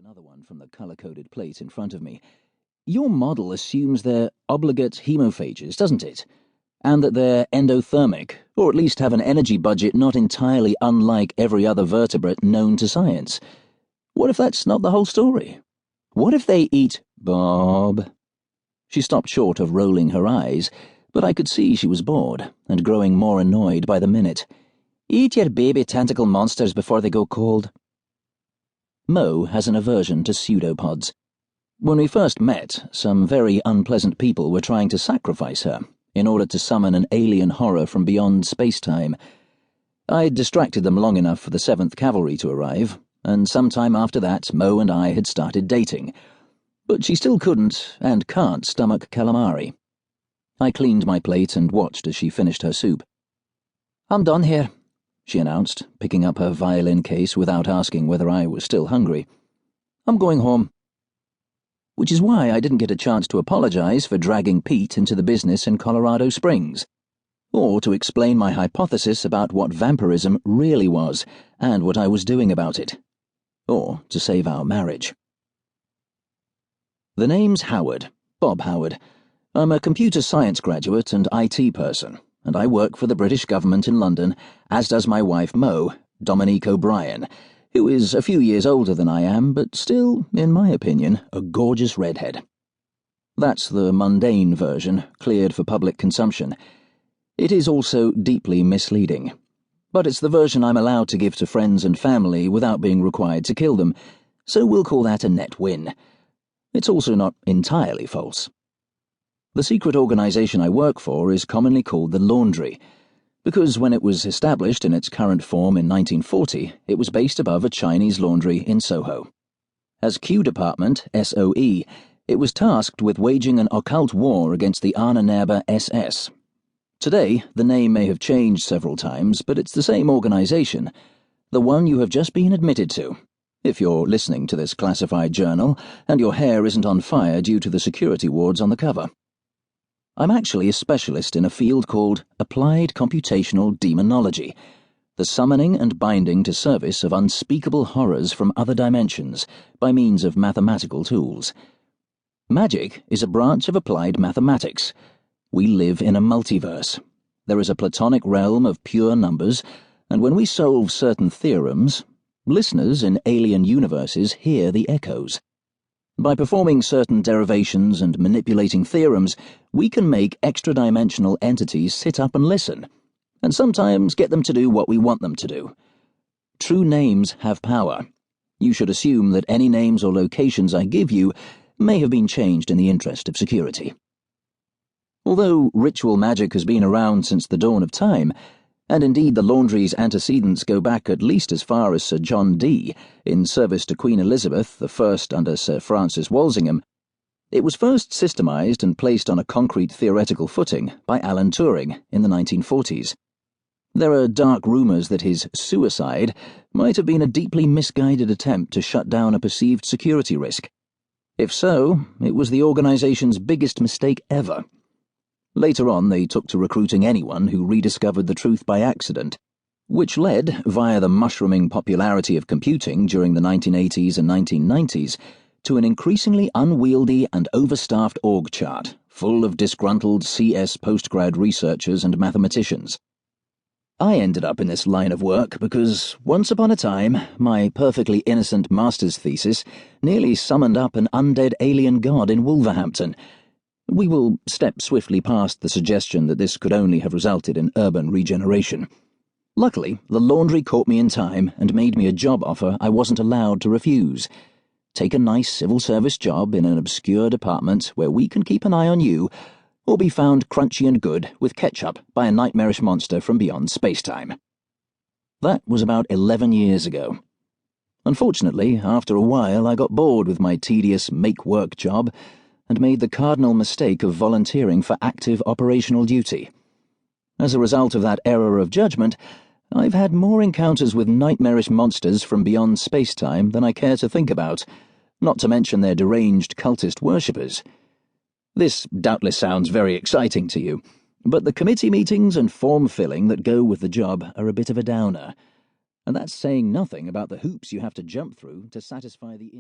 another one from the colour-coded plate in front of me. Your model assumes they're obligate hemophages, doesn't it? And that they're endothermic, or at least have an energy budget not entirely unlike every other vertebrate known to science. What if that's not the whole story? What if they eat Bob? She stopped short of rolling her eyes, but I could see she was bored, and growing more annoyed by the minute. Eat your baby tentacle monsters before they go cold. Mo has an aversion to pseudopods. When we first met, some very unpleasant people were trying to sacrifice her in order to summon an alien horror from beyond space-time. I'd distracted them long enough for the 7th Cavalry to arrive, and sometime after that Mo and I had started dating. But she still couldn't and can't stomach calamari. I cleaned my plate and watched as she finished her soup. "I'm done here," she announced, picking up her violin case without asking whether I was still hungry. "I'm going home." Which is why I didn't get a chance to apologize for dragging Pete into the business in Colorado Springs, or to explain my hypothesis about what vampirism really was and what I was doing about it, or to save our marriage. The name's Howard, Bob Howard. I'm a computer science graduate and IT person, and I work for the British government in London, as does my wife Mo, Dominique O'Brien, who is a few years older than I am, but still, in my opinion, a gorgeous redhead. That's the mundane version, cleared for public consumption. It is also deeply misleading, but it's the version I'm allowed to give to friends and family without being required to kill them, so we'll call that a net win. It's also not entirely false. The secret organisation I work for is commonly called the Laundry, because when it was established in its current form in 1940, it was based above a Chinese laundry in Soho. As Q Department, SOE, it was tasked with waging an occult war against the Ahnenerbe SS. Today, the name may have changed several times, but it's the same organisation, the one you have just been admitted to, if you're listening to this classified journal and your hair isn't on fire due to the security wards on the cover. I'm actually a specialist in a field called Applied Computational Demonology, the summoning and binding to service of unspeakable horrors from other dimensions by means of mathematical tools. Magic is a branch of applied mathematics. We live in a multiverse. There is a platonic realm of pure numbers, and when we solve certain theorems, listeners in alien universes hear the echoes. By performing certain derivations and manipulating theorems, we can make extra-dimensional entities sit up and listen, and sometimes get them to do what we want them to do. True names have power. You should assume that any names or locations I give you may have been changed in the interest of security. Although ritual magic has been around since the dawn of time, and indeed the Laundry's antecedents go back at least as far as Sir John Dee, in service to Queen Elizabeth, the first under Sir Francis Walsingham, it was first systemised and placed on a concrete theoretical footing by Alan Turing in the 1940s. There are dark rumours that his suicide might have been a deeply misguided attempt to shut down a perceived security risk. If so, it was the organisation's biggest mistake ever. Later on, they took to recruiting anyone who rediscovered the truth by accident, which led, via the mushrooming popularity of computing during the 1980s and 1990s, to an increasingly unwieldy and overstaffed org chart, full of disgruntled CS postgrad researchers and mathematicians. I ended up in this line of work because, once upon a time, my perfectly innocent master's thesis nearly summoned up an undead alien god in Wolverhampton. We will step swiftly past the suggestion that this could only have resulted in urban regeneration. Luckily, the Laundry caught me in time and made me a job offer I wasn't allowed to refuse. Take a nice civil service job in an obscure department where we can keep an eye on you, or be found crunchy and good with ketchup by a nightmarish monster from beyond space-time. That was about 11 years ago. Unfortunately, after a while I got bored with my tedious make-work job and made the cardinal mistake of volunteering for active operational duty. As a result of that error of judgment, I've had more encounters with nightmarish monsters from beyond space-time than I care to think about, not to mention their deranged cultist worshippers. This doubtless sounds very exciting to you, but the committee meetings and form-filling that go with the job are a bit of a downer, and that's saying nothing about the hoops you have to jump through to satisfy the